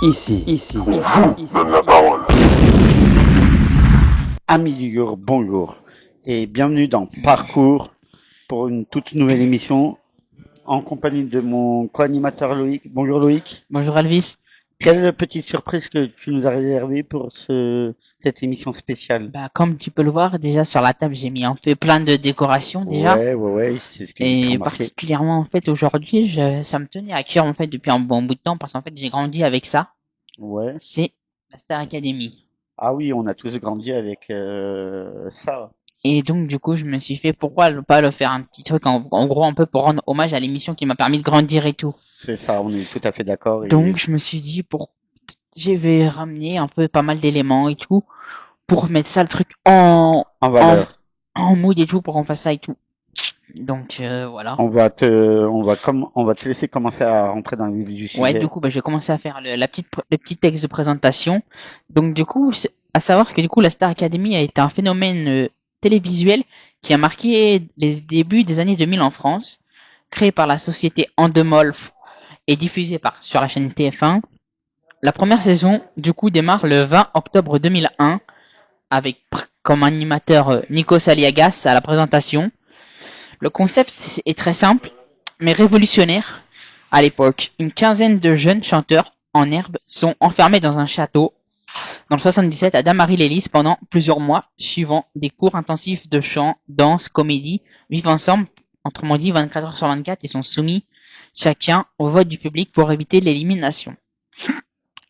Donne la parole. Amis du jour, bonjour et bienvenue dans Parcours pour une toute nouvelle émission en compagnie de mon co-animateur Loïc. Bonjour Loïc. Bonjour Elvis. Quelle petite surprise que tu nous as réservée pour cette émission spéciale? Comme tu peux le voir, déjà sur la table, j'ai mis un peu plein de décorations déjà. Ouais, c'est ce que j'ai Et remarqué. particulièrement en fait aujourd'hui, ça me tenait à cœur en fait depuis un bon bout de temps parce qu'en fait j'ai grandi avec ça. Ouais. C'est la Star Academy. Ah oui, on a tous grandi avec ça. Et donc du coup, je me suis fait pourquoi pas le faire un petit truc en gros un peu pour rendre hommage à l'émission qui m'a permis de grandir et tout. C'est ça, on est tout à fait d'accord. Donc je me suis dit je vais ramener un peu pas mal d'éléments et tout pour mettre ça le truc en valeur. En mood et tout pour qu'on fasse ça et tout. Donc voilà. On va te laisser commencer à rentrer dans le vif du sujet. Ouais, du coup, je vais commencer à faire le petit texte de présentation. Donc du coup, à savoir que du coup, la Star Academy a été un phénomène télévisuel qui a marqué les débuts des années 2000 en France, créé par la société Endemol et diffusé sur la chaîne TF1. La première saison, du coup, démarre le 20 octobre 2001 avec comme animateur Nikos Aliagas à la présentation. Le concept est très simple, mais révolutionnaire. À l'époque, une quinzaine de jeunes chanteurs en herbe sont enfermés dans un château dans le 77 à Damary-les-Lys pendant plusieurs mois, suivant des cours intensifs de chant, danse, comédie, vivent ensemble, autrement dit 24 heures sur 24, et sont soumis chacun au vote du public pour éviter l'élimination.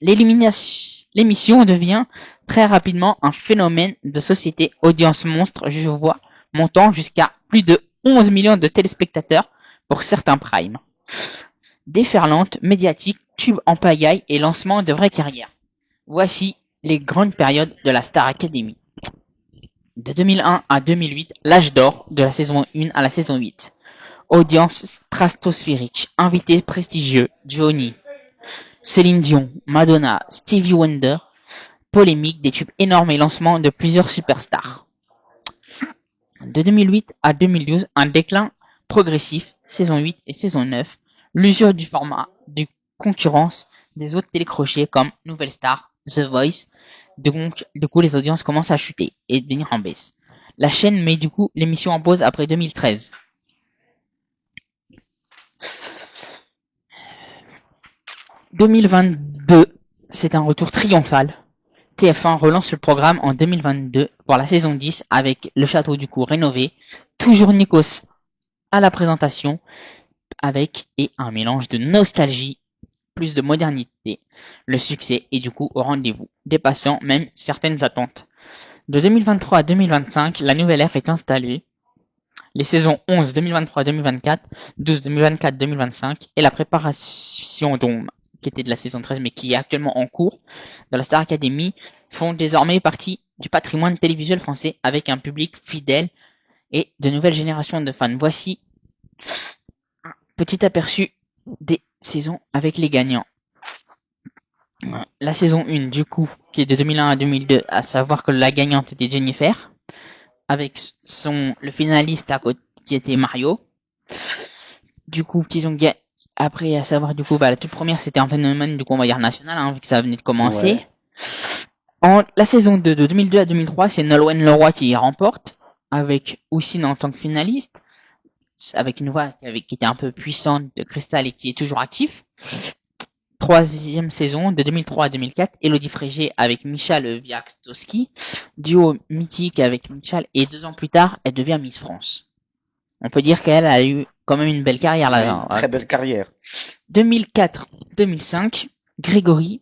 L'émission devient très rapidement un phénomène de société, audience monstre, je vois, montant jusqu'à plus de 11 millions de téléspectateurs pour certains primes. Déferlante, médiatique, tube en pagaille et lancement de vraies carrières. Voici les grandes périodes de la Star Academy. De 2001 à 2008, l'âge d'or de la saison 1 à la saison 8. Audience stratosphérique, invités prestigieux, Johnny, Céline Dion, Madonna, Stevie Wonder, polémique, des tubes énormes et lancement de plusieurs superstars. De 2008 à 2012, un déclin progressif, saison 8 et saison 9, l'usure du format, de concurrence des autres télécrochets comme Nouvelle Star, The Voice, donc du coup les audiences commencent à chuter et devenir en baisse. La chaîne met du coup l'émission en pause après 2013. 2022, c'est un retour triomphal. TF1 relance le programme en 2022 pour la saison 10 avec le château du coup rénové, toujours Nikos à la présentation avec et un mélange de nostalgie plus de modernité. Le succès est du coup au rendez-vous, dépassant même certaines attentes. De 2023 à 2025, la nouvelle ère est installée. Les saisons 11 2023-2024, 12 2024-2025 et la préparation qui était de la saison 13 mais qui est actuellement en cours de la Star Academy font désormais partie du patrimoine télévisuel français avec un public fidèle et de nouvelles générations de fans. Voici un petit aperçu des saisons avec les gagnants. La saison 1 du coup qui est de 2001 à 2002, à savoir que la gagnante était Jennifer avec le finaliste à côté qui était Mario. Du coup qu'ils ont après à savoir du coup la toute première c'était un phénomène du coup on va dire national vu que ça venait de commencer. Ouais. La saison 2 de 2002 à 2003 c'est Nolwenn Leroy qui remporte avec Houssine en tant que finaliste avec une voix qui était un peu puissante de cristal et qui est toujours actif. Troisième saison de 2003 à 2004, Elodie Frégé avec Michal Wiachtowski, duo mythique avec Michal, et 2 ans plus tard, elle devient Miss France. On peut dire qu'elle a eu quand même une belle carrière là. Très belle carrière. 2004-2005, Grégory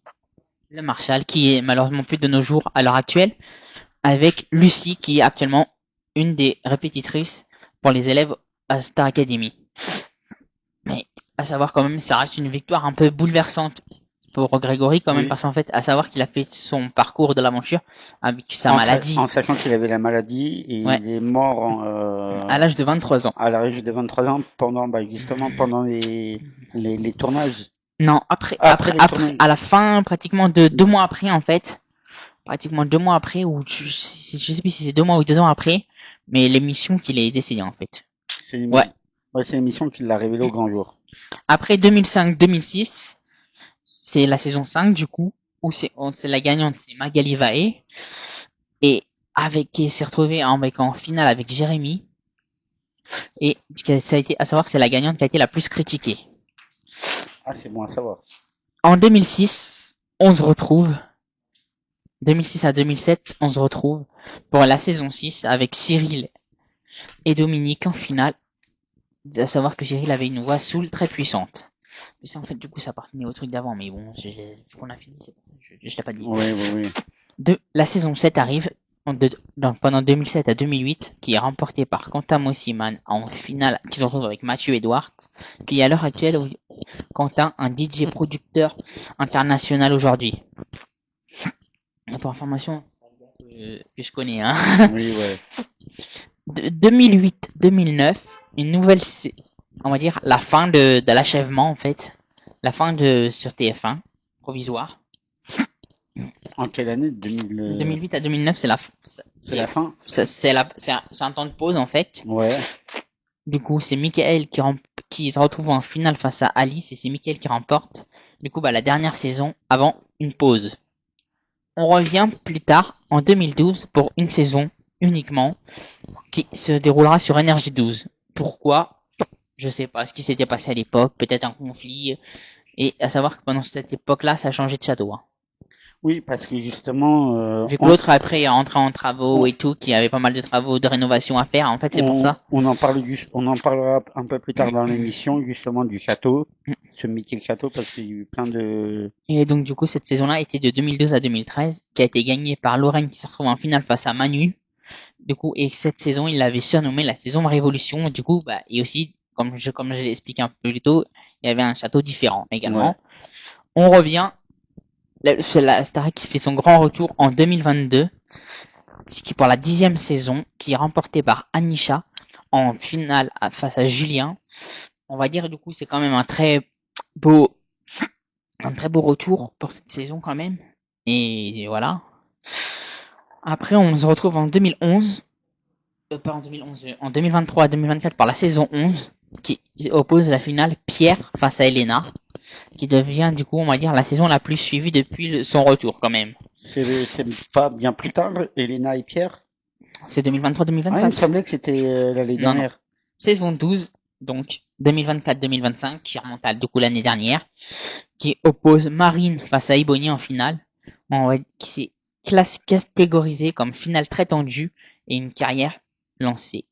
Le Marchal, qui est malheureusement plus de nos jours à l'heure actuelle, avec Lucie, qui est actuellement une des répétitrices pour les élèves à Star Academy. Mais à savoir quand même, ça reste une victoire un peu bouleversante pour Grégory quand même, parce qu'en fait, à savoir qu'il a fait son parcours de l'aventure avec sa maladie. En sachant qu'il avait la maladie et il est mort à l'âge de 23 ans. À l'âge de 23 ans justement pendant les tournages. Non, après, à la fin, pratiquement 2 mois après en fait, pratiquement 2 mois après, ou je sais plus si c'est 2 mois ou 2 ans après, mais l'émission qu'il est décédé en fait. C'est l'émission qui l'a révélé au grand jour. Après 2005-2006, c'est la saison 5 du coup, où c'est la gagnante, c'est Magali Vae, et qui s'est retrouvée en finale avec Jérémy, et ça a été, à savoir que c'est la gagnante qui a été la plus critiquée. Ah, c'est bon à savoir. En 2006, on se retrouve, 2006 à 2007, on se retrouve pour la saison 6 avec Cyril et Dominique en finale, à savoir que Cyril avait une voix soul très puissante. Mais ça, en fait, du coup, ça appartenait au truc d'avant, mais bon, vu qu'on a fini, c'est pour ça que je l'ai pas dit. Oui. La saison 7 arrive pendant 2007 à 2008, qui est remportée par Quentin Mosiman en finale, qui se retrouve avec Mathieu Edwards, qui est à l'heure actuelle, Quentin, un DJ producteur international aujourd'hui. Pour information, que je connais, hein. Oui, ouais. De 2008-2009, une nouvelle, on va dire, la fin de l'achèvement, en fait. La fin sur TF1, provisoire. En quelle année? 2000... 2008 à 2009, c'est la fin. C'est la fin? C'est un temps de pause, en fait. Ouais. Du coup, c'est Michael qui se retrouve en finale face à Alice, et c'est Michael qui remporte. Du coup, la dernière saison avant une pause. On revient plus tard, en 2012, pour une saison uniquement, qui se déroulera sur Énergie 12. Pourquoi? Je sais pas ce qui s'était passé à l'époque, peut-être un conflit, et à savoir que pendant cette époque-là, ça a changé de château. Hein. Oui, parce que justement... Vu que l'autre après est entré en travaux et tout, qui avait pas mal de travaux de rénovation à faire, en fait c'est pour ça. On en parlera un peu plus tard dans l'émission, justement, du château, ce mythique château, parce qu'il y a eu plein de... Et donc du coup, cette saison-là était de 2012 à 2013, qui a été gagnée par Lorraine qui se retrouve en finale face à Manu. Du coup, et cette saison, il l'avait surnommé la saison Révolution. Du coup, et aussi, comme je l'ai expliqué un peu plus tôt, il y avait un château différent également. Ouais. On revient, c'est la Star qui fait son grand retour en 2022, qui pour la 10e saison, qui est remportée par Anisha en finale face à Julien. On va dire du coup, c'est quand même un très beau retour pour cette saison quand même. Et voilà. Après, on se retrouve en 2011. Pas en 2011, en 2023 à 2024 par la saison 11, qui oppose la finale Pierre face à Elena, qui devient du coup, on va dire, la saison la plus suivie depuis son retour quand même. C'est pas bien plus tard, Elena et Pierre? C'est 2023-2024. Ah, il me semblait que c'était l'année dernière. Non. Saison 12, donc 2024-2025, qui remonte à du coup l'année dernière, qui oppose Marine face à Ebony en finale, qui s'est catégorisé comme finale très tendue et une carrière lancée.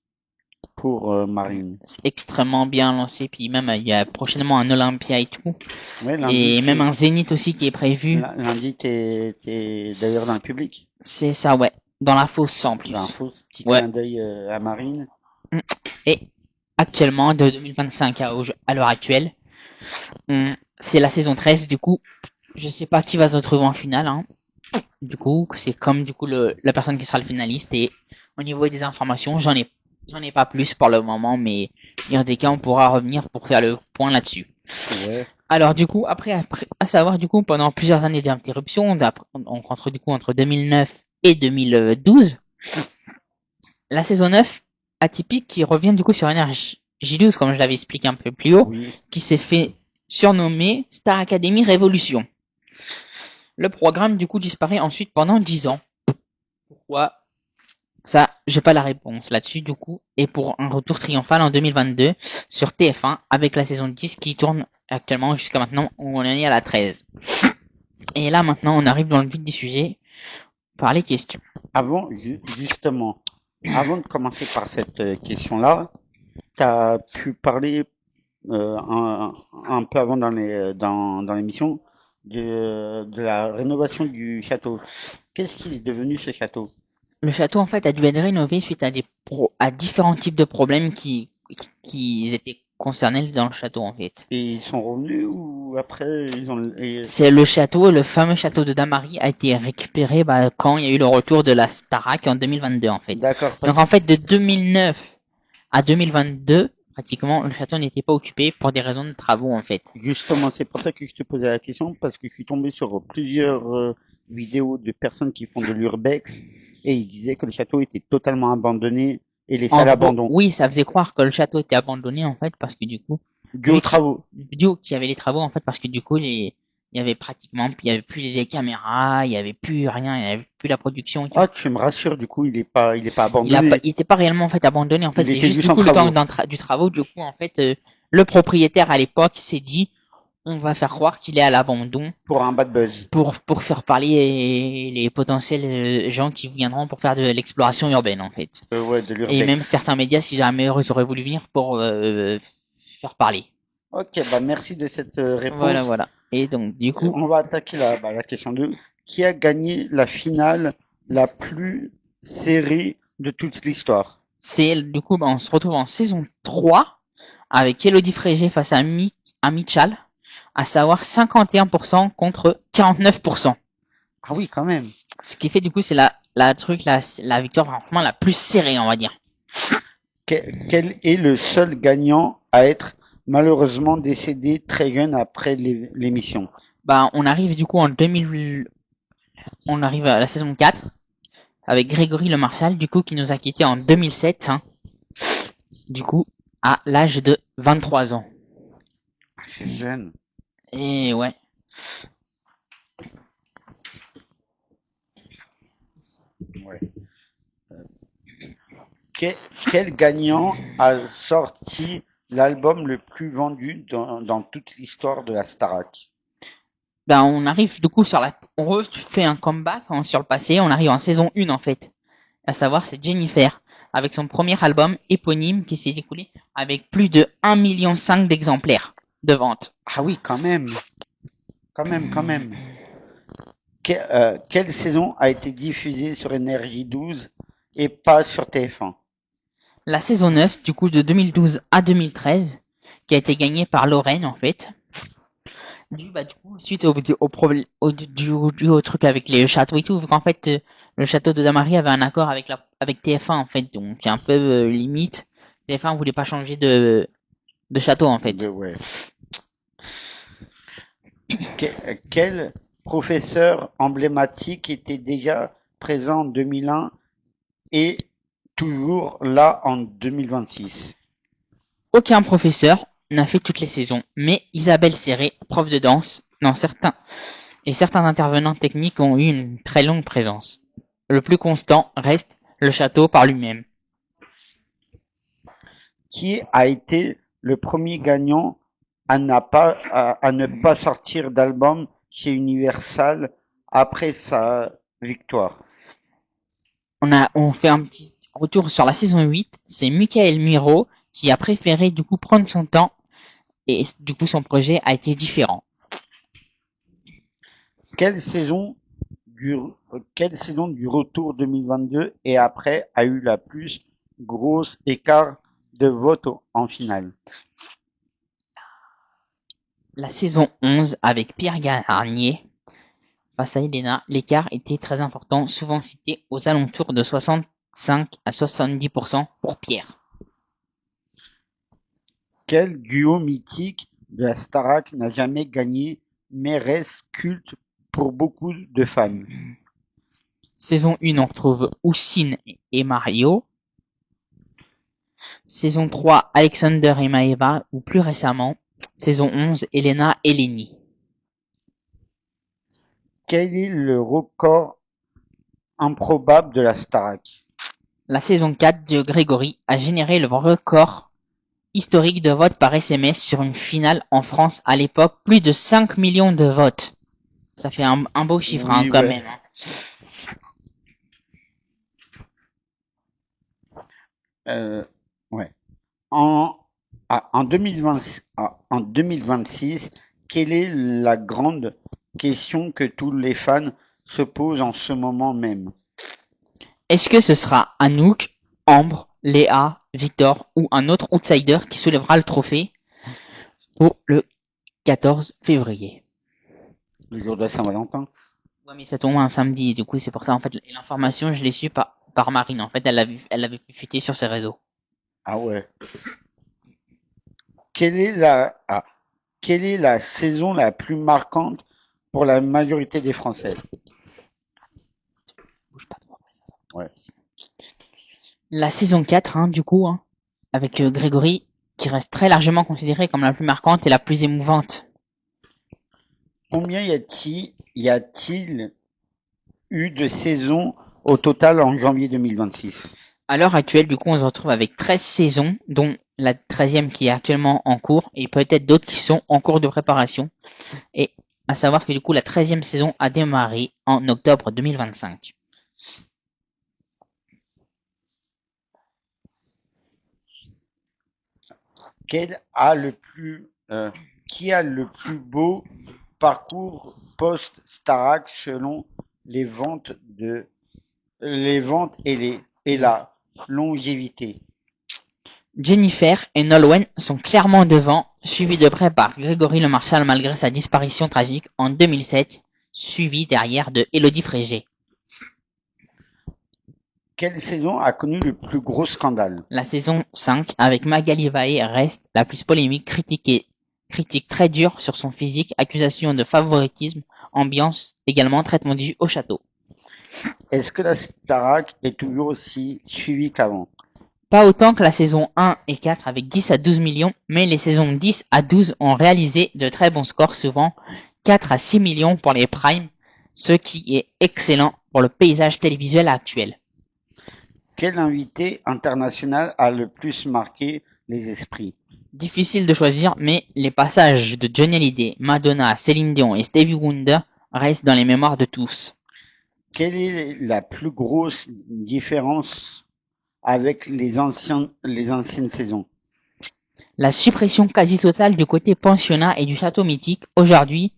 Pour Marine. C'est extrêmement bien lancé, puis même il y a prochainement un Olympia et tout. Ouais, et même un Zénith aussi qui est prévu. Lundi, t'es d'ailleurs dans le public. C'est ça, ouais. Dans la fosse en plus. Dans la fosse, petit clin d'œil à Marine. Et actuellement, de 2025 à l'heure actuelle, c'est la saison 13, du coup, je sais pas qui va se retrouver en finale, hein. Du coup, c'est comme du coup la personne qui sera le finaliste, et au niveau des informations, j'en ai pas plus pour le moment, mais il y a des cas, on pourra revenir pour faire le point là-dessus. Ouais. Alors du coup, après, à savoir du coup, pendant plusieurs années d'interruption, entre 2009 et 2012, la saison 9, atypique, qui revient du coup sur Énergie 12, comme je l'avais expliqué un peu plus haut, qui s'est fait surnommer Star Academy Révolution. Le programme du coup disparaît ensuite pendant 10 ans. Pourquoi? Ça, j'ai pas la réponse là-dessus du coup. Et pour un retour triomphal en 2022 sur TF1 avec la saison 10 qui tourne actuellement jusqu'à maintenant où on en est à la 13. Et là maintenant on arrive dans le vif du sujet par les questions. Justement, avant de commencer par cette question-là, tu as pu parler un peu avant dans l'émission de la rénovation du château. Qu'est-ce qu'il est devenu ce château? Le château en fait a dû être rénové suite à différents types de problèmes qui étaient concernés dans le château en fait. Et ils sont revenus ou après ils ont... C'est le château, le fameux château de Damary a été récupéré quand il y a eu le retour de la Starac en 2022 en fait. D'accord. Donc en fait de 2009 à 2022, pratiquement le château n'était pas occupé pour des raisons de travaux en fait. Justement, c'est pour ça que je te posais la question, parce que je suis tombé sur plusieurs vidéos de personnes qui font de l'urbex et ils disaient que le château était totalement abandonné et laissé à l'abandon. Oui, ça faisait croire que le château était abandonné en fait parce que du coup dû aux travaux. Dû qu'il y avait les travaux en fait parce que du coup les il y avait plus les caméras, il y avait plus rien, il y avait plus la production. Ah, tu me rassures, du coup, il est pas Il était pas réellement en fait abandonné. En fait, Il c'est était juste juste du en coup le temps travaux. du travaux. Du coup, en fait, le propriétaire à l'époque s'est dit, on va faire croire qu'il est à l'abandon Pour un bad buzz. pour faire parler les potentiels gens qui viendront pour faire de l'exploration urbaine en fait. Ouais, de Et même l'urbex. certains médias, si jamais ils auraient voulu venir pour faire parler. Ok, bah merci de cette Voilà, réponse. voilà. Et donc, du coup, On va attaquer la question 2. Qui a gagné la finale la plus serrée de toute l'histoire? on se retrouve en saison 3 avec Elodie Frégé face à Mitchell, à savoir 51% contre 49%. Ah oui, quand même. Ce qui fait du coup c'est la victoire franchement la plus serrée on va dire. Quel est le seul gagnant à être malheureusement décédé très jeune après l'émission? Bah on arrive du coup on arrive à la saison 4 avec Grégory Le Marchal du coup qui nous a quitté en 2007 hein, du coup à l'âge de 23 ans. Ah, c'est jeune. Et ouais. Ouais. Quel gagnant a sorti l'album le plus vendu dans toute l'histoire de la Starac? Ben on arrive du coup on refait un comeback sur le passé, on arrive en saison 1 en fait. À savoir c'est Jennifer avec son premier album éponyme qui s'est écoulé avec plus de 1,5 million d'exemplaires de vente. Ah oui, quand même. Quand même, quand même. Quelle saison a été diffusée sur Énergie 12 et pas sur TF1? La saison 9 du coup de 2012 à 2013 qui a été gagnée par Lorraine en fait. Du coup, suite au problème, au truc avec les châteaux et tout, vu qu'en fait, le château de Damary avait un accord avec TF1, en fait, donc c'est un peu limite. TF1 voulait pas changer de château, en fait. Ouais. Quel professeur emblématique était déjà présent en 2001 et toujours là en 2026? Aucun professeur n'a fait toutes les saisons, mais Isabelle Serré, prof de danse, certains intervenants techniques ont eu une très longue présence. Le plus constant reste le château par lui-même. Qui a été le premier gagnant à ne pas sortir d'album chez Universal après sa victoire? On fait un petit retour sur la saison 8. C'est Michael Miro qui a préféré du coup prendre son temps et du coup son projet a été différent. Quelle saison du, quelle saison du retour 2022 et après a eu la plus grosse écart de vote en finale? La saison 11 avec Pierre Garnier face à Elena, l'écart était très important, souvent cité aux alentours de 65 à 70% pour Pierre. Quel duo mythique de la Starac n'a jamais gagné mais reste culte pour beaucoup de fans? Saison 1, on retrouve Houssine et Mario. Saison 3, Alexander et Maeva, ou plus récemment, saison 11, Elena et Lenny. Quel est le record improbable de la Starac? La saison 4 de Grégory a généré le record historique de votes par SMS sur une finale en France à l'époque, plus de 5 millions de votes. Ça fait un beau chiffre Oui, quand ouais. même. Ouais. En, en 2020, en 2026, quelle est la grande question que tous les fans se posent en ce moment même? Est-ce que ce sera Anouk, Ambre, Léa, Victor ou un autre outsider qui soulèvera le trophée pour le 14 février? Le jour de la Saint-Valentin? Ouais, mais ça tombe un samedi, du coup c'est pour ça en fait l'information je l'ai su par Marine. En fait, elle l'avait pu fuiter sur ses réseaux. Ah ouais. Quelle est la saison la plus marquante pour la majorité des Français? Bouge pas trop après ça. Ouais. La saison 4, hein, du coup, hein, avec Grégory, qui reste très largement considérée comme la plus marquante et la plus émouvante. Combien y a-t-il eu de saisons au total en janvier 2026? À l'heure actuelle, du coup, on se retrouve avec 13 saisons, dont la 13e qui est actuellement en cours, et peut-être d'autres qui sont en cours de préparation. Et à savoir que du coup, la 13e saison a démarré en octobre 2025. Quel a le plus, qui a le plus beau parcours post-Starac selon les ventes et la longévité? Jennifer et Nolwenn sont clairement devant, suivis de près par Grégory Le Marchal malgré sa disparition tragique en 2007, suivi derrière de Élodie Frégé. Quelle saison a connu le plus gros scandale? La saison 5 avec Magali Vahe reste la plus polémique, critique très dure sur son physique, accusation de favoritisme, ambiance également traitement dû au château. Est-ce que la Starac est toujours aussi suivie qu'avant? Pas autant que la saison 1 et 4 avec 10 à 12 millions, mais les saisons 10 à 12 ont réalisé de très bons scores, souvent 4 à 6 millions pour les primes, ce qui est excellent pour le paysage télévisuel actuel. Quel invité international a le plus marqué les esprits? Difficile de choisir, mais les passages de Johnny Hallyday, Madonna, Céline Dion et Stevie Wonder restent dans les mémoires de tous. Quelle est la plus grosse différence avec les anciennes saisons? La suppression quasi totale du côté pensionnat et du château mythique. Aujourd'hui,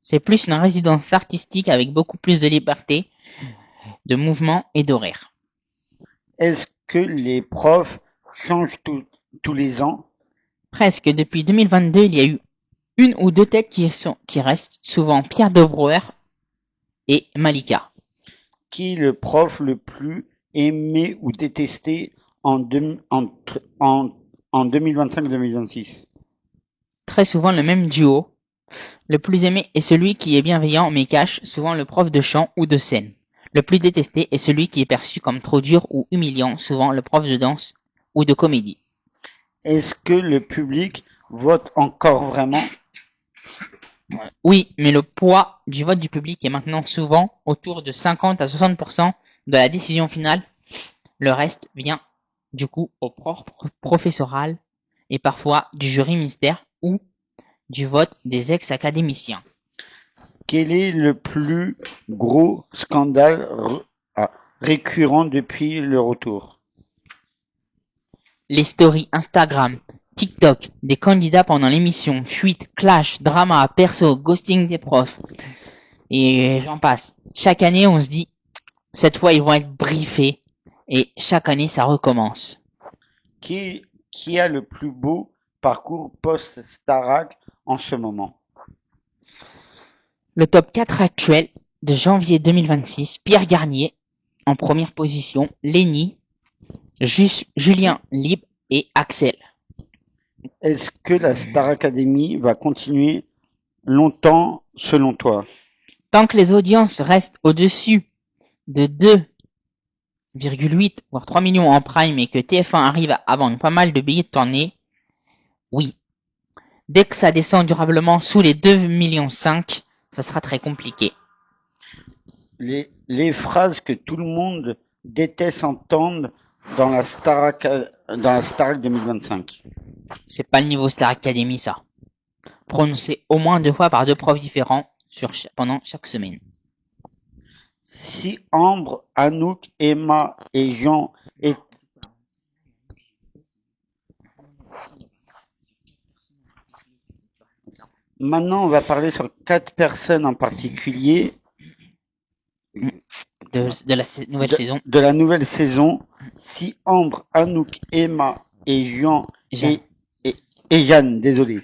c'est plus une résidence artistique avec beaucoup plus de liberté, de mouvement et d'horaire. Est-ce que les profs changent tous les ans? Presque depuis 2022, il y a eu une ou deux têtes qui restent, souvent Pierre de Brouwer et Malika. Qui est le prof le plus aimé ou détesté en 2025-2026? Très souvent le même duo. Le plus aimé est celui qui est bienveillant mais cache, souvent le prof de chant ou de scène. Le plus détesté est celui qui est perçu comme trop dur ou humiliant, souvent le prof de danse ou de comédie. Est-ce que le public vote encore vraiment? Oui, mais le poids du vote du public est maintenant souvent autour de 50 à 60% de la décision finale. Le reste vient du coup au propre professoral et parfois du jury mystère ou du vote des ex-académiciens. Quel est le plus gros scandale récurrent depuis le retour? Les stories Instagram, TikTok des candidats pendant l'émission, fuite, clash, drama, perso, ghosting des profs, et j'en passe. Chaque année, on se dit, cette fois, ils vont être briefés, et chaque année, ça recommence. Qui a le plus beau parcours post-Starac en ce moment? Le top 4 actuel de janvier 2026, Pierre Garnier en première position, Lenny, Julien Libre et Axel. Est-ce que la Star Academy va continuer longtemps selon toi? Tant que les audiences restent au-dessus de 2,8 voire 3 millions en prime et que TF1 arrive à vendre pas mal de billets de tournée, oui. Dès que ça descend durablement sous les 2,5 millions, ça sera très compliqué. Les phrases que tout le monde déteste entendre dans la Star 2025. C'est pas le niveau Star Academy, ça. Prononcé au moins 2 fois par 2 profs différents pendant chaque semaine. Si Ambre, Anouk, Emma et Jean Maintenant, on va parler sur 4 personnes en particulier de la nouvelle saison. De la nouvelle saison. Si Ambre, Anouk, Emma et Jean et Jeanne, désolé,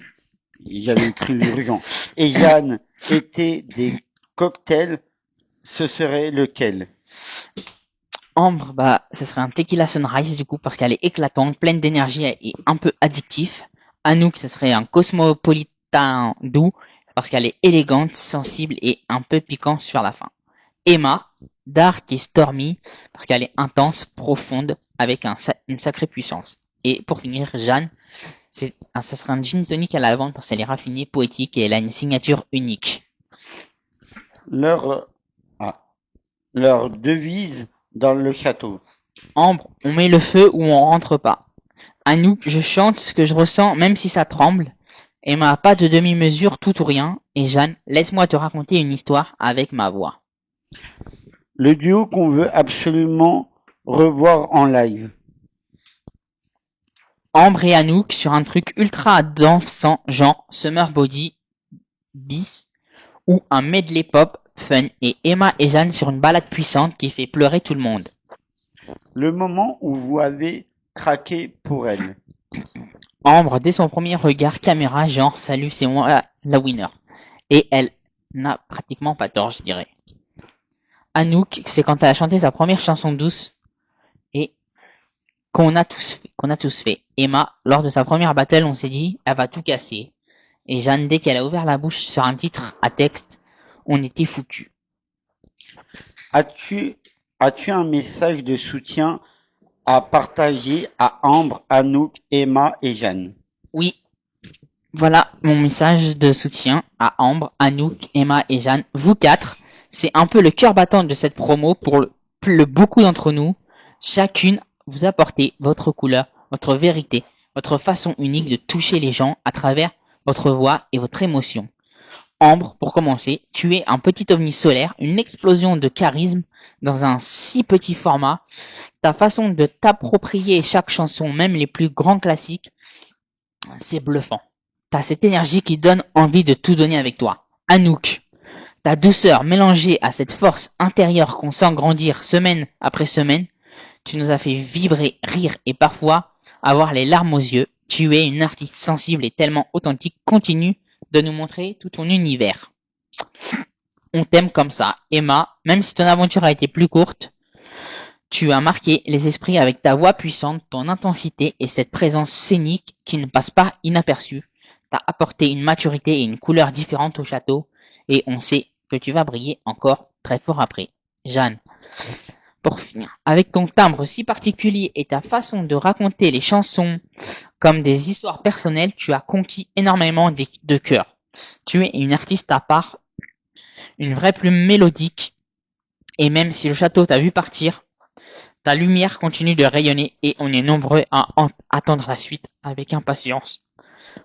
j'avais cru Jean, et Jeanne étaient des cocktails, ce serait lequel? Ambre, ce serait un tequila sunrise du coup parce qu'elle est éclatante, pleine d'énergie et un peu addictif. Anouk, ce serait un cosmopolitain doux parce qu'elle est élégante, sensible et un peu piquant sur la fin. Emma, dark et stormy parce qu'elle est intense, profonde avec une sacrée puissance. Et pour finir, Jeanne, ça serait un gin tonic à la lavande parce qu'elle est raffinée, poétique et elle a une signature unique. Leur, ah, leur devise dans le château. Ambre, on met le feu ou on rentre pas. Anouk, je chante ce que je ressens même si ça tremble. Emma, pas de demi-mesure, tout ou rien. Et Jeanne, laisse-moi te raconter une histoire avec ma voix. Le duo qu'on veut absolument revoir en live. Ambre et Anouk sur un truc ultra dansant genre Summer Body bis ou un medley pop fun et Emma et Jeanne sur une balade puissante qui fait pleurer tout le monde. Le moment où vous avez craqué pour elle. Ambre, dès son premier regard caméra, genre salut c'est moi la winner. Et elle n'a pratiquement pas tort, je dirais. Anouk, c'est quand elle a chanté sa première chanson douce et qu'on a tous fait. Emma, lors de sa première battle, on s'est dit, elle va tout casser. Et Jeanne, dès qu'elle a ouvert la bouche sur un titre à texte, on était foutus. As-tu un message de soutien à partager à Ambre, Anouk, Emma et Jeanne? Oui, voilà mon message de soutien à Ambre, Anouk, Emma et Jeanne. Vous quatre, c'est un peu le cœur battant de cette promo pour beaucoup d'entre nous. Chacune, vous apportez votre couleur, votre vérité, votre façon unique de toucher les gens à travers votre voix et votre émotion. Ambre, pour commencer, tu es un petit ovni solaire, une explosion de charisme dans un si petit format. Ta façon de t'approprier chaque chanson, même les plus grands classiques, c'est bluffant. T'as cette énergie qui donne envie de tout donner avec toi. Anouk, ta douceur mélangée à cette force intérieure qu'on sent grandir semaine après semaine, tu nous as fait vibrer, rire et parfois avoir les larmes aux yeux. Tu es une artiste sensible et tellement authentique. Continue de nous montrer tout ton univers. On t'aime comme ça. Emma, même si ton aventure a été plus courte, tu as marqué les esprits avec ta voix puissante, ton intensité et cette présence scénique qui ne passe pas inaperçue. T'as apporté une maturité et une couleur différente au château et on sait que tu vas briller encore très fort après. Jeanne, pour finir, avec ton timbre si particulier et ta façon de raconter les chansons comme des histoires personnelles, tu as conquis énormément de cœur. Tu es une artiste à part, une vraie plume mélodique, et même si le château t'a vu partir, ta lumière continue de rayonner et on est nombreux à attendre la suite avec impatience.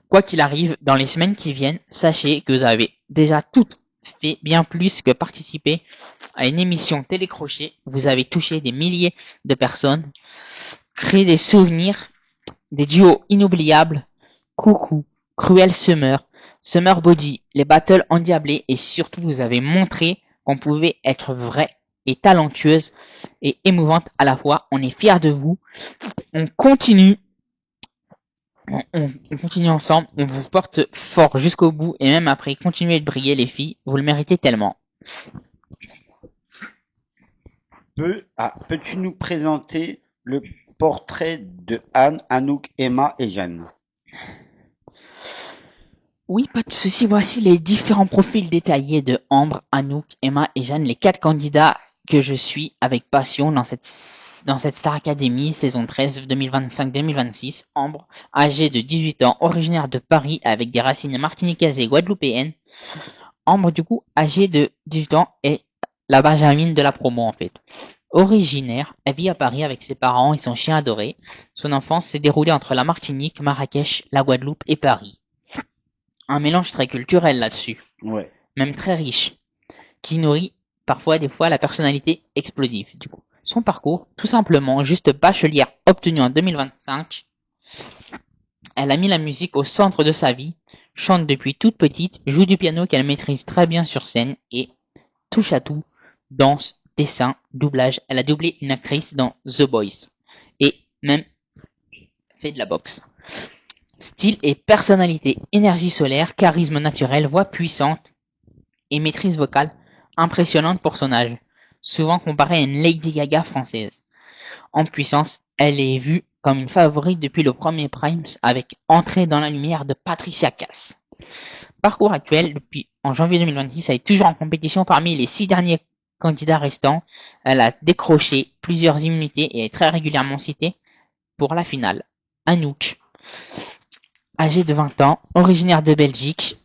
Quoi qu'il arrive, dans les semaines qui viennent, sachez que vous avez déjà toutes fait bien plus que participer à une émission télécrochée. Vous avez touché des milliers de personnes, créé des souvenirs, des duos inoubliables, Coucou, Cruel Summer, Summer Body, les battles endiablés et surtout vous avez montré qu'on pouvait être vrai et talentueuse et émouvante à la fois. On est fiers de vous. On continue. On continue ensemble. On vous porte fort jusqu'au bout et même après, continuez de briller les filles. Vous le méritez tellement. Peux-tu nous présenter le portrait de Anne, Anouk, Emma et Jeanne? Oui, pas de souci. Voici les différents profils détaillés de Ambre, Anouk, Emma et Jeanne, les 4 candidats que je suis avec passion dans cette Star Academy saison 13 2025-2026. Ambre, âgée de 18 ans, originaire de Paris avec des racines martiniquaises et guadeloupéennes. Ambre, du coup, âgée de 18 ans, est la Benjamine de la promo en fait. Originaire, elle vit à Paris avec ses parents et son chien adoré. Son enfance s'est déroulée entre la Martinique, Marrakech, la Guadeloupe et Paris. Un mélange très culturel là-dessus. Ouais. Même très riche. Qui nourrit parfois des fois la personnalité explosive. Du coup, son parcours, tout simplement, juste bachelière obtenue en 2025. Elle a mis la musique au centre de sa vie, chante depuis toute petite, joue du piano qu'elle maîtrise très bien sur scène et touche à tout, danse, dessin, doublage. Elle a doublé une actrice dans The Boys et même fait de la boxe. Style et personnalité, énergie solaire, charisme naturel, voix puissante et maîtrise vocale impressionnante pour son âge, souvent comparée à une Lady Gaga française. En puissance, elle est vue comme une favorite depuis le premier Primes avec Entrée dans la lumière de Patricia Cass. Parcours actuel, depuis en janvier 2026, elle est toujours en compétition parmi les 6 derniers candidats restants. Elle a décroché plusieurs immunités et est très régulièrement citée pour la finale. Anouk, âgée de 20 ans, originaire de Belgique,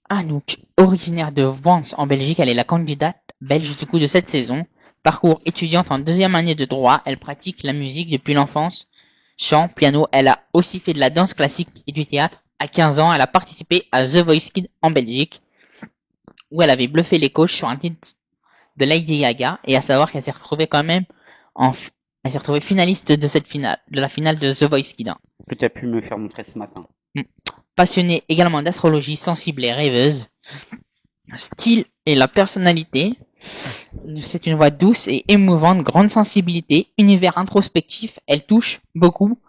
Anouk, originaire de Vence en Belgique, elle est la candidate belge du coup de cette saison. Parcours étudiante en deuxième année de droit, elle pratique la musique depuis l'enfance. Chant, piano, elle a aussi fait de la danse classique et du théâtre. À 15 ans, elle a participé à The Voice Kids en Belgique, où elle avait bluffé les coachs sur un titre de Lady Gaga, et à savoir qu'elle s'est retrouvée quand même elle s'est retrouvée finaliste de cette finale, de la finale de The Voice Kids. Que tu as pu me faire montrer ce matin. Passionnée également d'astrologie, sensible et rêveuse. Style et la personnalité. C'est une voix douce et émouvante, grande sensibilité, univers introspectif. Elle touche beaucoup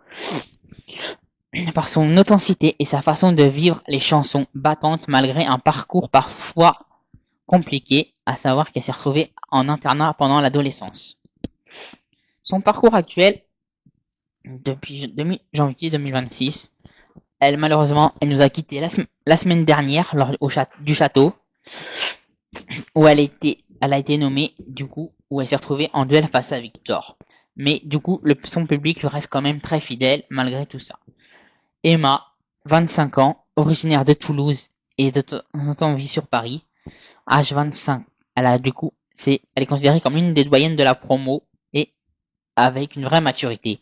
par son authenticité et sa façon de vivre les chansons battantes malgré un parcours parfois compliqué, à savoir qu'elle s'est retrouvée en internat pendant l'adolescence. Son parcours actuel, depuis janvier 2026, malheureusement, elle nous a quitté la semaine dernière lors du château, où elle a été nommée, du coup, où elle s'est retrouvée en duel face à Victor. Mais du coup, son public lui reste quand même très fidèle malgré tout ça. Emma, 25 ans, originaire de Toulouse et de temps vit sur Paris. Âge 25, elle est considérée comme une des doyennes de la promo et avec une vraie maturité.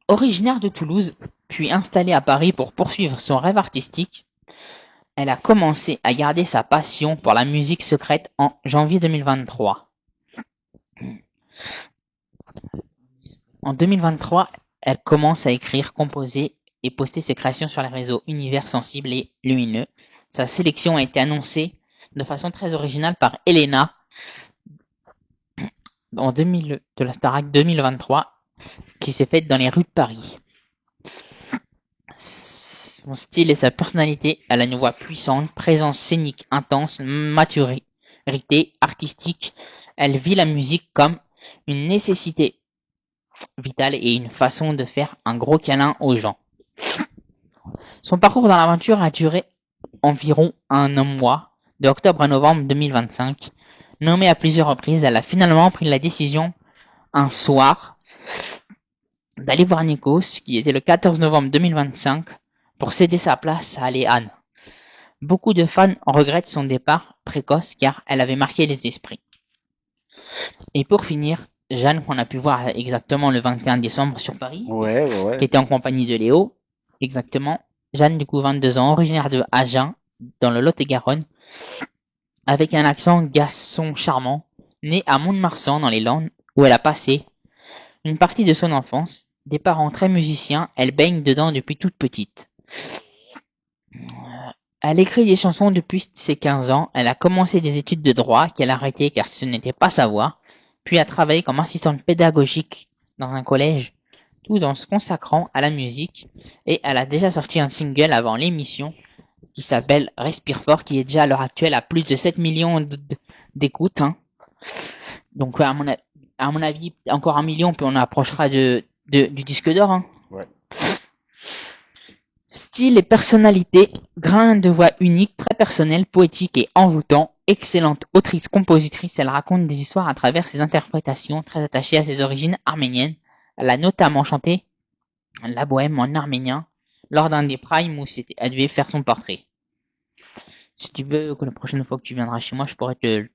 Originaire de Toulouse, puis installée à Paris pour poursuivre son rêve artistique, elle a commencé à garder sa passion pour la musique secrète en janvier 2023. En 2023, elle commence à écrire, composer et poster ses créations sur les réseaux Univers Sensible et Lumineux. Sa sélection a été annoncée de façon très originale par Elena de la Starac 2023 qui s'est faite dans les rues de Paris. Son style et sa personnalité, elle a une voix puissante, présence scénique intense, maturité artistique. Elle vit la musique comme une nécessité vitale et une façon de faire un gros câlin aux gens. Son parcours dans l'aventure a duré environ un mois, de octobre à novembre 2025. Nommée à plusieurs reprises, elle a finalement pris la décision un soir d'aller voir Nikos, qui était le 14 novembre 2025, pour céder sa place à Léane. Beaucoup de fans regrettent son départ précoce car elle avait marqué les esprits. Et pour finir, Jeanne, qu'on a pu voir exactement le 21 décembre sur Paris, Ouais. qui était en compagnie de Léo, exactement. Jeanne, du coup, 22 ans, originaire de Agen, dans le Lot-et-Garonne, avec un accent gascon charmant, née à Mont-de-Marsan dans les Landes, où elle a passé une partie de son enfance. Des parents très musiciens, elle baigne dedans depuis toute petite. Elle écrit des chansons depuis ses 15 ans. Elle a commencé des études de droit qu'elle a arrêtées car ce n'était pas sa voie, puis a travaillé comme assistante pédagogique dans un collège, tout en se consacrant à la musique. Et elle a déjà sorti un single avant l'émission qui s'appelle Respire fort, qui est déjà à l'heure actuelle à plus de 7 millions d'écoutes. Donc à mon avis, encore 1 million, puis on approchera du disque d'or. Ouais. Style et personnalité, grain de voix unique, très personnel, poétique et envoûtant, excellente autrice-compositrice, elle raconte des histoires à travers ses interprétations, très attachée à ses origines arméniennes. Elle a notamment chanté la bohème en arménien lors d'un des primes où elle devait faire son portrait. Si tu veux que la prochaine fois que tu viendras chez moi, je pourrais te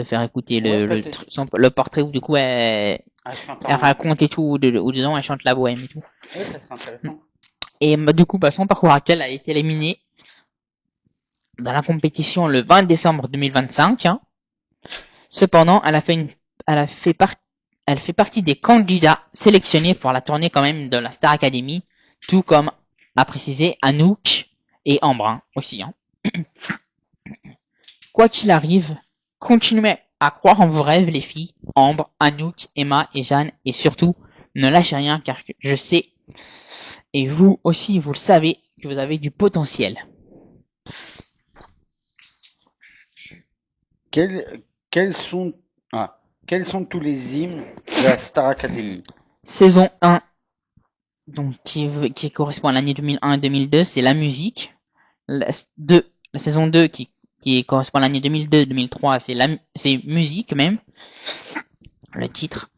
faire écouter le portrait où du coup elle raconte et tout, ou dedans elle chante la bohème et tout. Ouais, ça serait intéressant. Et du coup, son parcours actuel a été éliminé dans la compétition le 20 décembre 2025. Cependant, elle fait partie des candidats sélectionnés pour la tournée quand même de la Star Academy, tout comme a précisé Anouk et Ambre aussi. Quoi qu'il arrive, continuez à croire en vos rêves les filles, Ambre, Anouk, Emma et Jeanne, et surtout, ne lâchez rien car je sais, et vous aussi vous le savez, que vous avez du potentiel. Quels sont tous les hymnes de la Star Academy? Saison 1, donc qui correspond à l'année 2001 et 2002, c'est la musique. La saison 2 qui correspond à l'année 2002-2003, c'est musique même. Le titre.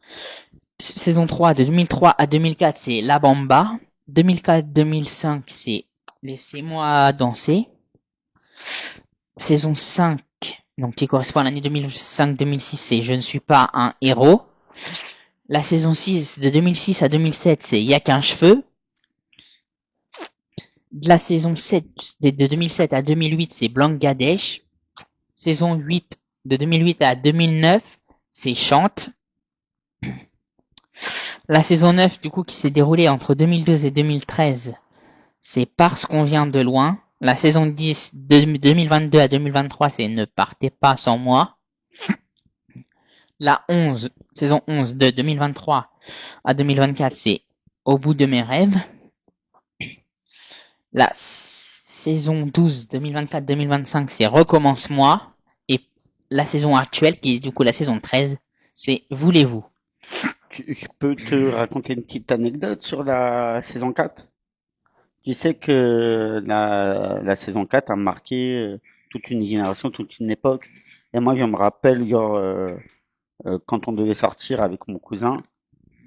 Saison 3 de 2003 à 2004, c'est La Bamba. 2004-2005, c'est Laissez-moi danser. Saison 5, donc qui correspond à l'année 2005-2006, c'est Je ne suis pas un héros. La saison 6, de 2006 à 2007, c'est Y'a qu'un cheveu. De la saison 7, de 2007 à 2008, c'est Bangladesh. Saison 8, de 2008 à 2009, c'est Chante. La saison 9, du coup, qui s'est déroulée entre 2012 et 2013, c'est Parce qu'on vient de loin. La saison 10, de 2022 à 2023, c'est Ne partez pas sans moi. La 11, saison 11, de 2023 à 2024, c'est Au bout de mes rêves. La saison 12, 2024-2025, c'est Recommence-moi. Et la saison actuelle, qui est du coup la saison 13, c'est Voulez-vous. Je peux te raconter une petite anecdote sur la saison 4? Tu sais que la saison 4 a marqué toute une génération, toute une époque. Et moi, je me rappelle, genre, quand on devait sortir avec mon cousin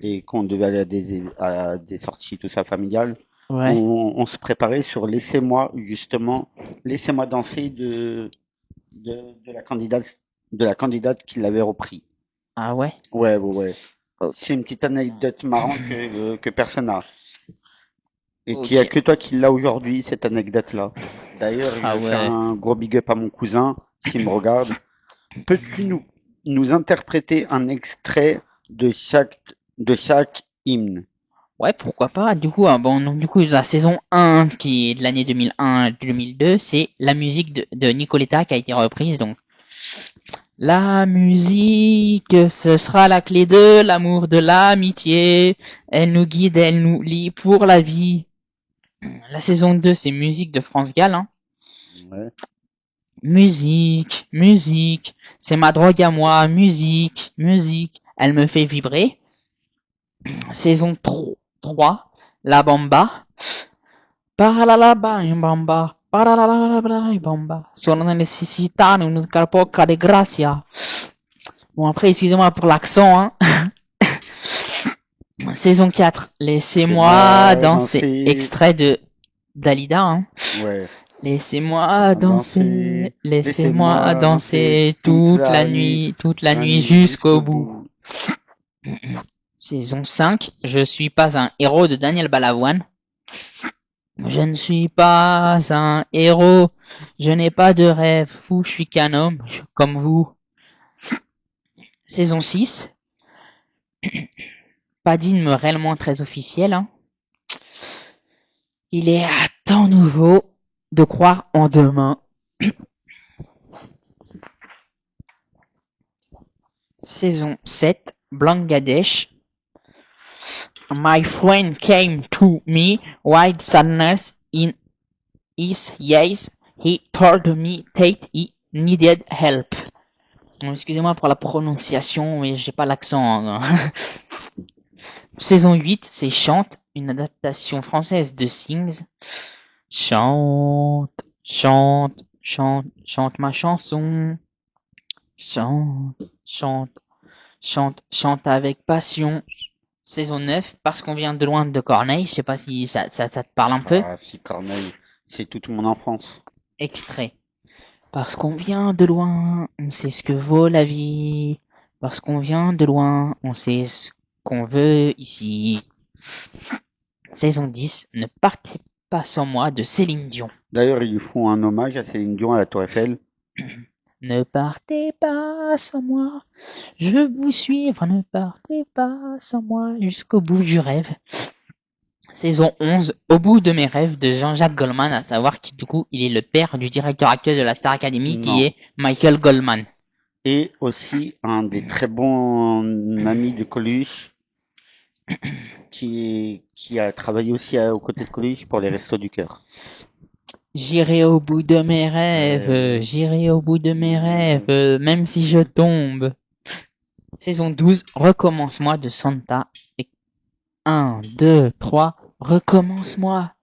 et qu'on devait aller à des sorties, tout ça, familiales, Ouais. on se préparait sur Laissez-moi, justement, Laissez-moi danser de la candidate qui l'avait repris. Ah ouais? Ouais, ouais, ouais. Ok. C'est une petite anecdote marrante que personne n'a. Et qu'il y a Ok. que toi qui l'as aujourd'hui, cette anecdote-là. D'ailleurs, Ah je fais ouais. un gros big up à mon cousin, s'il me regarde. Peux-tu nous interpréter un extrait de chaque hymne? Ouais, pourquoi pas. Du coup, bon, donc, du coup, la saison 1, qui est de l'année 2001-2002, c'est la musique de Nicoletta qui a été reprise, donc. La musique, ce sera la clé de l'amour, de l'amitié. Elle nous guide, elle nous lie pour la vie. La saison 2, c'est musique de France Gall, hein. Ouais. Musique, musique, c'est ma drogue à moi, musique, musique. Elle me fait vibrer. Saison 3, La Bamba. Bamba. Bamba. Sono necessità, non poca de gracia. Bon, après, excusez-moi pour l'accent, hein. Saison 4, C'est Laissez-moi moi danser. danser. Extrait de Dalida, hein. Ouais. Laissez-moi danser, laissez-moi Laissez-moi danser toute la nuit jusqu'au bout. Saison 5, Je suis pas un héros de Daniel Balavoine. Je ne suis pas un héros, je n'ai pas de rêve fou, je suis qu'un homme, comme vous. Saison 6, pas d'hymne réellement très officiel, hein. Il est à temps nouveau de croire en demain. Saison 7, Bangladesh. My friend came to me with sadness in his eyes. He told me that he needed help. Bon, excusez-moi pour la prononciation, mais j'ai pas l'accent, hein. Saison 8, c'est Chante, une adaptation française de Sings. Chante, chante, chante, chante ma chanson. Chante, chante, chante, chante avec passion. Saison 9, Parce qu'on vient de loin de Corneille. Je sais pas si ça te parle un peu. Ah, si Corneille, c'est toute mon enfance. Extrait. Parce qu'on vient de loin, on sait ce que vaut la vie. Parce qu'on vient de loin, on sait ce qu'on veut ici. Saison 10, Ne partez pas sans moi de Céline Dion. D'ailleurs, ils lui font un hommage à Céline Dion à la Tour Eiffel. Ne partez pas sans moi, je veux vous suivre, ne partez pas sans moi jusqu'au bout du rêve. Saison 11, Au bout de mes rêves de Jean-Jacques Goldman, à savoir qui du coup il est le père du directeur actuel de la Star Academy Non. qui est Michael Goldman. Et aussi un des très bons amis de Coluche qui a travaillé aussi aux côtés de Coluche pour les Restos du Cœur. J'irai au bout de mes rêves, j'irai au bout de mes rêves, même si je tombe. Saison 12, Recommence-moi de Santa. 1, 2, 3, recommence-moi,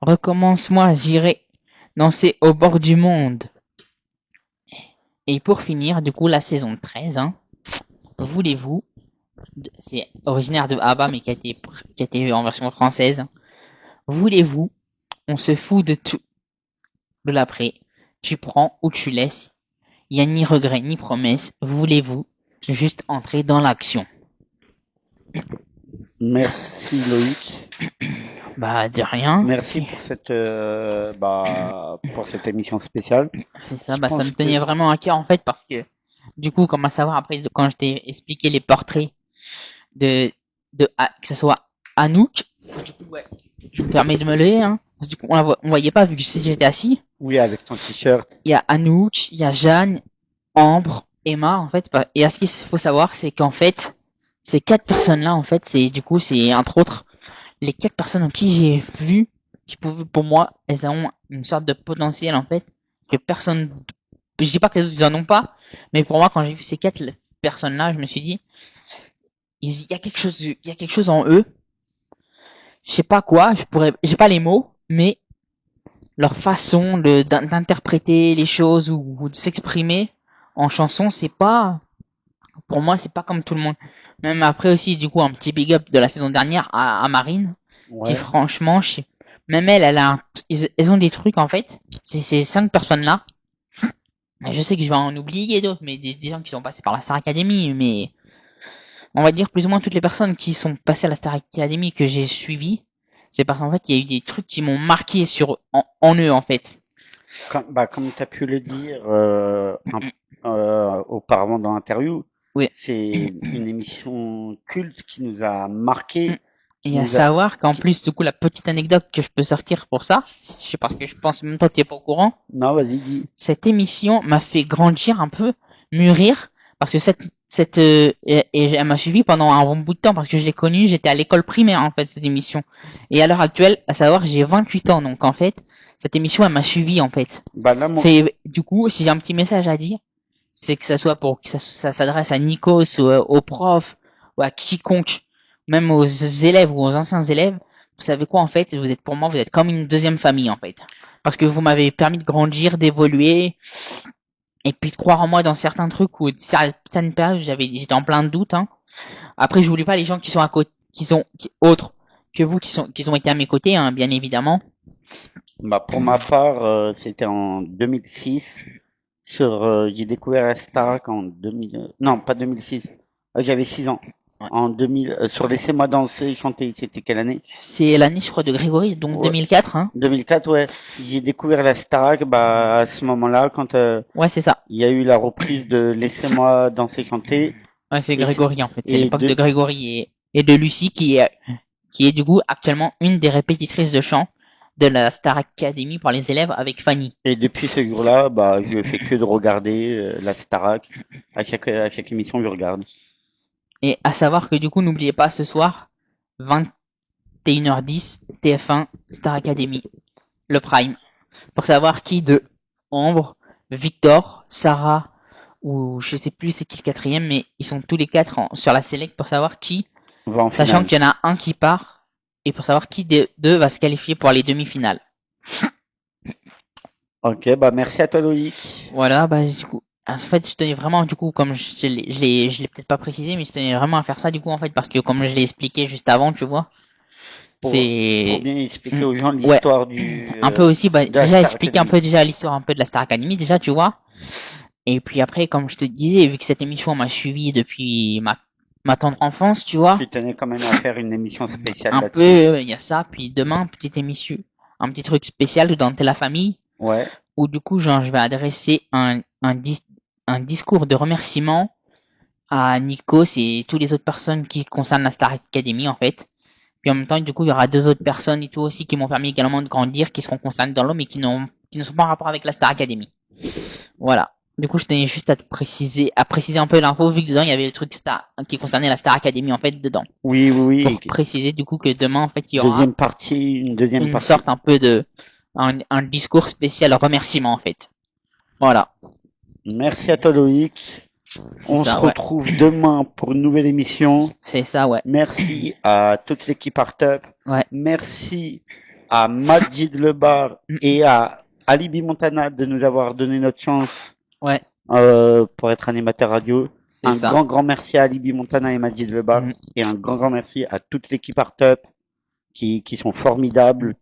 recommence-moi, j'irai danser au bord du monde. Et pour finir, du coup, la saison 13, hein, Voulez-vous, c'est originaire de ABBA, mais qui a été en version française. Voulez-vous, on se fout de tout, de l'après. Tu prends ou tu laisses. Il y a ni regret ni promesse. Voulez-vous juste entrer dans l'action? Merci Loïc. Bah de rien. Merci pour cette émission spéciale. C'est ça, Je bah ça pense me tenait que vraiment à cœur en fait parce que du coup, comment savoir après quand je t'ai expliqué les portraits de que ce soit Anouk, du coup ouais, je me permets de me lever hein. Parce que du coup on voyait pas vu que j'étais assis. oui, avec ton t-shirt. Il y a Anouk, il y a Jeanne, Ambre, Emma en fait. Et ce qu'il faut savoir, c'est qu'en fait, ces quatre personnes-là en fait, c'est entre autres les quatre personnes en qui j'ai vu qui pouvaient pour moi, elles ont une sorte de potentiel en fait que personne. Je dis pas que les autres ils en ont pas, mais pour moi quand j'ai vu ces quatre personnes-là, je me suis dit il y a quelque chose en eux. Je sais pas quoi, j'ai pas les mots, mais leur façon d'interpréter les choses ou de s'exprimer en chanson, c'est pas, pour moi, c'est pas comme tout le monde. Même après aussi, du coup, un petit big up de la saison dernière à Marine, qui Ouais. franchement, même elle a, elles ont des trucs en fait. C'est ces cinq personnes-là. Je sais que je vais en oublier d'autres, mais des gens qui sont passés par la Star Academy, mais on va dire plus ou moins toutes les personnes qui sont passées à la Star Academy que j'ai suivies, c'est parce qu'en fait il y a eu des trucs qui m'ont marqué en eux en fait. Comme tu as pu le dire auparavant dans l'interview, Oui. c'est une émission culte qui nous a marqué, Et à savoir qu'en plus, du coup, la petite anecdote que je peux sortir pour ça, je sais pas, parce que je pense même toi tu es pas au courant. Non, vas-y, dis. Cette émission m'a fait grandir un peu, mûrir, parce que et elle m'a suivi pendant un bon bout de temps, parce que je l'ai connue, j'étais à l'école primaire, en fait, cette émission. Et à l'heure actuelle, à savoir, j'ai 28 ans, donc en fait, cette émission, elle m'a suivi, en fait. Bah là, moi, Du coup, si j'ai un petit message à dire, c'est que ça soit pour que ça s'adresse à Nikos, aux profs, ou à quiconque, même aux élèves ou aux anciens élèves. Vous savez quoi, en fait, pour moi, vous êtes comme une deuxième famille, en fait. Parce que vous m'avez permis de grandir, d'évoluer, et puis de croire en moi dans certains trucs où certaines périodes j'étais en plein de doute, hein. Après, je voulais pas les gens qui sont à côté, autres que vous, qui ont été à mes côtés, hein, bien évidemment. pour ma part, c'était en 2006. J'ai découvert la Starac en 2000, non, pas 2006. J'avais 6 ans. Ouais. En 2000, sur Laissez-moi danser, chanter, c'était quelle année? C'est l'année, je crois, de Grégory, donc Ouais. 2004, hein. 2004, ouais. J'ai découvert la Starac, à ce moment-là, quand Ouais, c'est ça. il y a eu la reprise de Laissez-moi danser, chanter. Ouais, c'est Et Grégory, en fait. C'est et l'époque de Grégory et de Lucie qui est du coup actuellement une des répétitrices de chant de la Star Academy pour les élèves avec Fanny. Et depuis ce jour-là, je fais que de regarder la Starac. À chaque émission, je regarde. Et à savoir que du coup, n'oubliez pas ce soir, 21h10, TF1, Star Academy, le Prime, pour savoir qui de Ambre, Victor, Sarah, ou je sais plus c'est qui le quatrième, mais ils sont tous les quatre sur la select pour savoir qui, Va en sachant finale. qu'il y en a un qui part, et pour savoir qui des deux va se qualifier pour les demi-finales. Ok, merci à toi Loïc. Voilà, du coup, en fait, je tenais vraiment, du coup, comme je l'ai peut-être pas précisé, mais je tenais vraiment à faire ça, du coup, en fait, parce que comme je l'ai expliqué juste avant, tu vois, Pour c'est bien expliquer aux gens ouais, l'histoire du un peu aussi, de la déjà Star expliquer un Academy. peu déjà l'histoire un peu de la Star Academy, déjà, tu vois. Et puis après, comme je te disais, vu que cette émission m'a suivi depuis ma tendre enfance, tu vois, Tu tenais quand même à faire une émission spéciale un peu, là-dessus. il y a ça, puis demain, petite émission, un petit truc spécial dans T'es la famille, Ouais. où du coup, genre, je vais adresser un discours de remerciement à Nikos et toutes les autres personnes qui concernent la Star Academy, en fait. Puis en même temps, du coup, il y aura deux autres personnes et tout aussi qui m'ont permis également de grandir, qui seront concernées dans l'eau, mais qui ne sont pas en rapport avec la Star Academy. Voilà. Du coup, je tenais juste à préciser un peu l'info, vu que dedans, il y avait le truc qui concernait la Star Academy, en fait, dedans. Oui. Pour préciser, du coup, que demain, en fait, il y aura Une deuxième une partie. sorte un peu un discours spécial remerciement, en fait. Voilà. Merci à toi Loïc. On se retrouve demain pour une nouvelle émission. C'est ça, ouais. Merci à toute l'équipe Startup. Ouais. Merci à Majid Lebar et à Alibi Montana de nous avoir donné notre chance. Ouais. Pour être animateur radio. Un grand merci à Alibi Montana et Majid Lebar. Et un grand merci à toute l'équipe Startup qui sont formidables.